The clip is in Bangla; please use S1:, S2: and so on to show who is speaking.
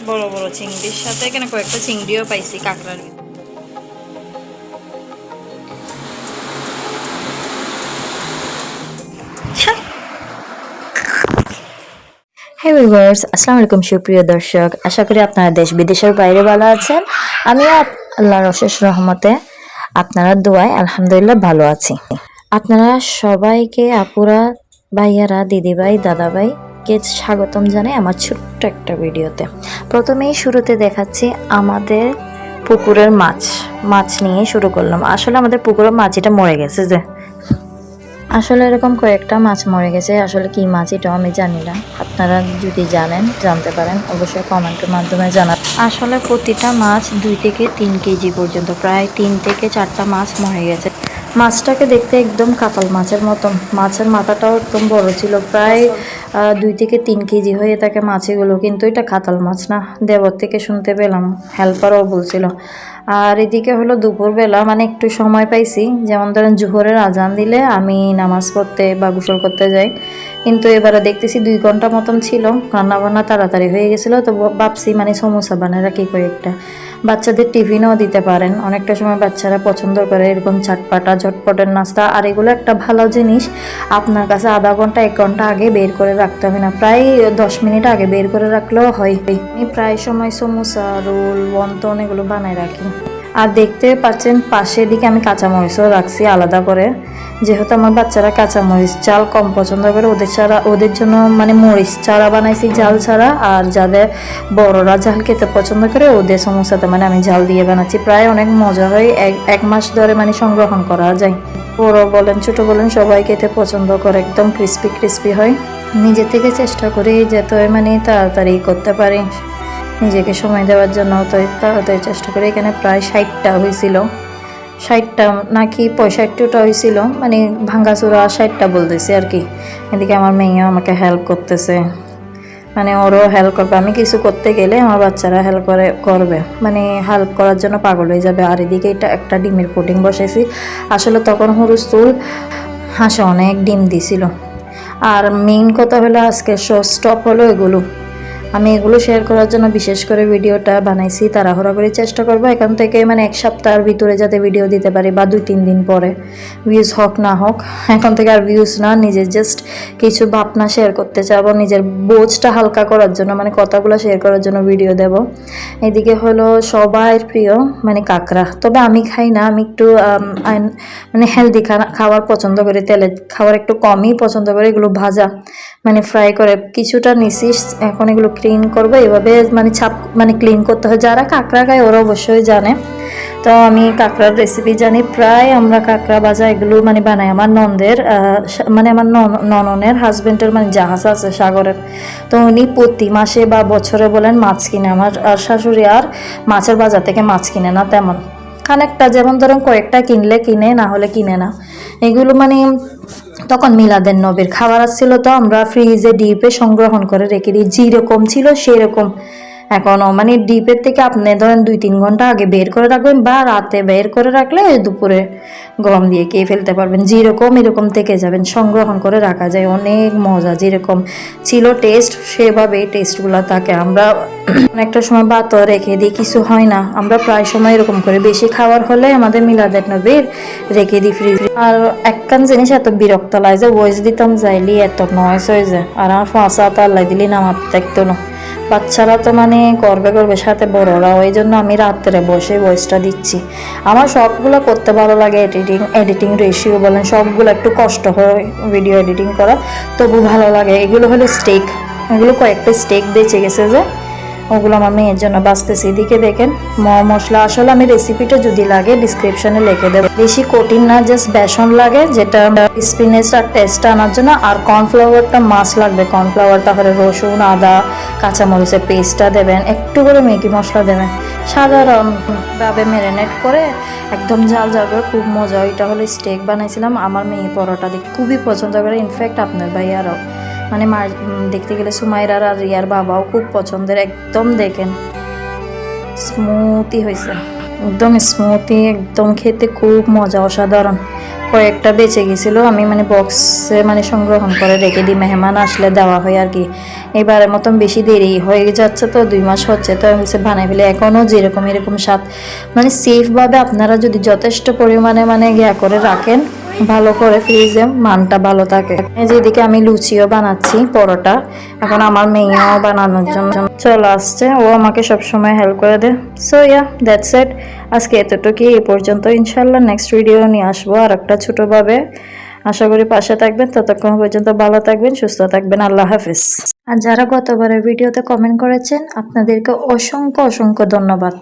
S1: বড় বড় চিংড়ির সাথে এখানে কয়েকটা চিংড়িও পাইছি কাঁকড়ার।
S2: হ্যাঁ ভিউয়ার্স, আসসালামু আলাইকুম সুপ্রিয় দর্শক। আশা করি আপনারা দেশ বিদেশের বাইরে ভালো আছেন। আমিও আল্লাহর অশেষ রহমতে আপনারা দোয়ায় আলহামদুলিল্লাহ ভালো আছি। আপনারা সবাইকে আপুরা, ভাইয়ারা, দিদিভাই, দাদাভাইকে স্বাগতম জানাই আমার ছোট্ট একটা ভিডিওতে। প্রথমেই শুরুতে দেখাচ্ছি আমাদের পুকুরের মাছ নিয়ে শুরু করলাম। আসলে আমাদের পুকুরের মাছ এটা মরে গেছে যে আসলে এরকম কয়েকটা মাছ মরে গেছে। আসলে কি মাছ এটাও আমি জানি না। আপনারা যদি জানতে পারেন অবশ্যই কমেন্টের মাধ্যমে জানান। আসলে প্রতিটা মাছ 2 থেকে 3 কেজি পর্যন্ত, প্রায় 3 থেকে 4টা মাছ মরে গেছে। মাছটাকে দেখতে একদম কাতল মাছের মতন, মাছের মাথাটাও একদম বড় ছিল, প্রায় 2 থেকে 3 কেজি হয়ে থাকে মাছগুলো। কিন্তু এটা কাতল মাছ না, দেবর থেকে শুনতে পেলাম, হেল্পারও বলছিল। আর এদিকে হলো দুপুরবেলা, মানে একটু সময় পাইছি, যেমন ধরেন জোহরের আজান দিলে আমি নামাজ পড়তে বা গোসল করতে যাই। কিন্তু এবারে দেখতেছি 2 ঘন্টা মতন ছিল, রান্নাবান্না তাড়াতাড়ি হয়ে গেছিলো। তো ভাবছি মানে সমোসা বানায় রাখি কয়েকটা, বাচ্চাদের টিফিনও দিতে পারেন। অনেকটা সময় বাচ্চারা পছন্দ করে এরকম চাটপাটা ঝটপটের নাস্তা। আর এগুলো একটা ভালো জিনিস, আপনার কাছে আধা ঘন্টা 1 ঘন্টা আগে বের করে রাখতে হবে না, প্রায় 10 মিনিট আগে বের করে রাখলেও হয়। আমি প্রায় সময় সমোসা, রোল, ওয়ন্টন এগুলো বানায় রাখি। আর দেখতে পাচ্ছেন পাশের দিকে আমি কাঁচামরিচও রাখছি আলাদা করে, যেহেতু আমার বাচ্চারা কাঁচামরিচ ঝাল কম পছন্দ করে। ওদের জন্য মানে মরিচ ছাড়া বানাইছি, ঝাল ছাড়া। আর যাদের বড়রা ঝাল খেতে পছন্দ করে ওদের সমস্যাতে মানে আমি ঝাল দিয়ে বানাচ্ছি। প্রায় অনেক মজা হয়, 1 মাস ধরে মানে সংরক্ষণ করা যায়। বড় বলেন ছোট বলেন সবাই খেতে পছন্দ করে, একদম ক্রিস্পি ক্রিস্পি হয়। নিজে থেকে চেষ্টা করি যাতে মানে তাড়াতাড়ি করতে পারি, নিজেকে সময় দেওয়ার জন্য। তো তাড়াতাড়ি চেষ্টা করি। এখানে প্রায় 60টা হয়েছিল, 60টা নাকি 65টা হয়েছিল, মানে ভাঙ্গাচোরা 60টা বলতেছি আর কি। এদিকে আমার মেয়েও আমাকে হেল্প করতেছে, মানে ওরও হেল্প করবে। আমি কিছু করতে গেলে আমার বাচ্চারা করবে, মানে হেল্প করার জন্য পাগল হয়ে যাবে। আর এদিকে এটা একটা ডিমের পুডিং বসেছি। আসলে তখন হুরুস্তুল হাঁসে অনেক ডিম দিছিল। আর মেইন কথা হলো আজকে শো স্টপ হলো এগুলো। আমি এগুলো শেয়ার করার জন্য বিশেষ করে ভিডিওটা বানাইছি। তাড়াহুড়া করে চেষ্টা করবো এখান থেকে মানে 1 সপ্তাহের ভিতরে যাতে ভিডিও দিতে পারি, বা 2-3 দিন পরে, ভিউজ হোক না হোক। এখন থেকে আর ভিউজ না, নিজের জাস্ট কিছু ভাবনা শেয়ার করতে চাবো, নিজের বোঝটা হালকা করার জন্য, মানে কথাগুলো শেয়ার করার জন্য ভিডিও দেব। এদিকে হলো সবার প্রিয় মানে কাঁকড়া, তবে আমি খাই না। আমি একটু মানে হেলদি খাবার পছন্দ করি, তেলের খাবার একটু কমই পছন্দ করি। এগুলো ভাজা মানে ফ্রাই করে কিছুটা নিছিস, এখন এগুলো ক্লিন করবো। এভাবে মানে ক্লিন করতে হয়। যারা কাঁকড়া খায় ওরা অবশ্যই জানে। তো আমি কাঁকড়ার রেসিপি জানি। প্রায় আমরা কাঁকড়া ভাজা এগুলো মানে বানাই আমার ননদের, মানে আমার নননের হাজবেন্ডের মানে জাহাজ আছে সাগরের। তো উনি প্রতি মাসে বা বছরে বলেন মাছ কিনে। আমার শাশুড়ি আর মাছের বাজার থেকে মাছ কিনে না তেমন, খানিকটা যেমন ধরেন কয়েকটা কিনলে কিনে, না হলে কিনে না। এগুলো মানে তখন মিলাদের নবীর খাবার আসছিল, তো আমরা ফ্রিজে ডিপে সংগ্রহণ করে রেখে দিই, যেরকম ছিল সেরকম। এখনও মানে ডিপের থেকে আপনি ধরেন 2-3 ঘন্টা আগে বের করে রাখবেন, বা রাতে বের করে রাখলে দুপুরে গরম দিয়ে খেয়ে ফেলতে পারবেন। যেরকম এরকম থেকে যাবেন, সংগ্রহণ করে রাখা যায়, অনেক মজা। যেরকম ছিল টেস্ট সেভাবেই টেস্টগুলো থাকে। আমরা অনেকটা সময় ভাতও রেখে দিই, কিছু হয় না। আমরা প্রায় সময় এরকম করে, বেশি খাবার হলে আমাদের মিলাদের নবীর রেখে দিই ফ্রিজ। আর একখান জিনিস এত বিরক্ত লাগে যে ভয়েস দিতাম যাইলি এত নয়েস হয়ে যায়। আর আমার ফাঁসা তো আল্লাহ দিলি নামাজ দেখতো না, বাচ্চারা তো মানে করবে সাথে বড়রাও। এই জন্য আমি রাত্রে বসে ভয়েসটা দিচ্ছি। আমার সবগুলো করতে ভালো লাগে, এডিটিং রেশিও বলেন সবগুলো একটু কষ্ট হয় ভিডিও এডিটিং করা, তবু ভালো লাগে। এগুলো হলো স্টেক, এগুলো কয়েকটা স্টেক বেঁচে গেছে যে, ওগুলো আমার মেয়ের জন্য বাঁচতেছি। এদিকে দেখেন মশলা, আসলে আমি রেসিপিটা যদি লাগে ডিসক্রিপশনে লিখে দেবো। বেশি কঠিন না, জাস্ট বেসন লাগে, যেটা স্পিনেচটার টেস্টটা আনার জন্য। আর কর্নফ্লাওয়ারটা মাছ লাগবে, কর্নফ্লাওয়ার, তারপরে রসুন, আদা, কাঁচামরিচের পেস্টটা দেবেন, একটু করে ম্যাগি মশলা দেবেন, সাধারণভাবে ম্যারিনেট করে একদম ঝাল ঝাল করে, খুব মজা। এটা হলো স্টেক বানাইছিলাম। আমার মেয়ে পরোটা দিয়ে খুবই পছন্দ করে, ইনফ্যাক্ট আপনার ভাইয়ারও, মানে দেখতে গেলে সুমাইরার আর রিয়ার বাবাও খুব পছন্দের। একদম দেখেন স্মুথি হয়েছে, একদম স্মুথি, একদম খেতে খুব মজা, অসাধারণ। কয়েকটা বেঁচে গেছিলো, আমি মানে বক্সে মানে সংগ্রহণ করে রেখে দিই, মেহমান আসলে দেওয়া হয় আর কি। এবারের মতন বেশি দেরি হয়ে যাচ্ছে, তো 2 মাস হচ্ছে, তো আমি বলছি বানাই ফেলে। এখনও যেরকম এরকম স্বাদ, মানে সেফভাবে আপনারা যদি যথেষ্ট পরিমাণে মানে ইয়া করে রাখেন, ভালো করে ফ্রিজে, মানটা ভালো থাকে। যেদিকে আমি লুচিও বানাচ্ছি, পরোটা। এখন আমার মেয়েও বানানোর জন্য চলে আসছে, ও আমাকে সবসময় হেল্প করে দেয়। So yeah, that's it. আজকে এতটুকুই, এ পর্যন্ত। ইনশাল্লাহ নেক্সট ভিডিও নিয়ে আসবো আর একটা ছোটোভাবে। আশা করি পাশে থাকবেন, ততক্ষণ পর্যন্ত ভালো থাকবেন, সুস্থ থাকবেন। আল্লাহ হাফিজ। আর যারা গতবারের ভিডিওতে কমেন্ট করেছেন, আপনাদেরকে অসংখ্য অসংখ্য ধন্যবাদ।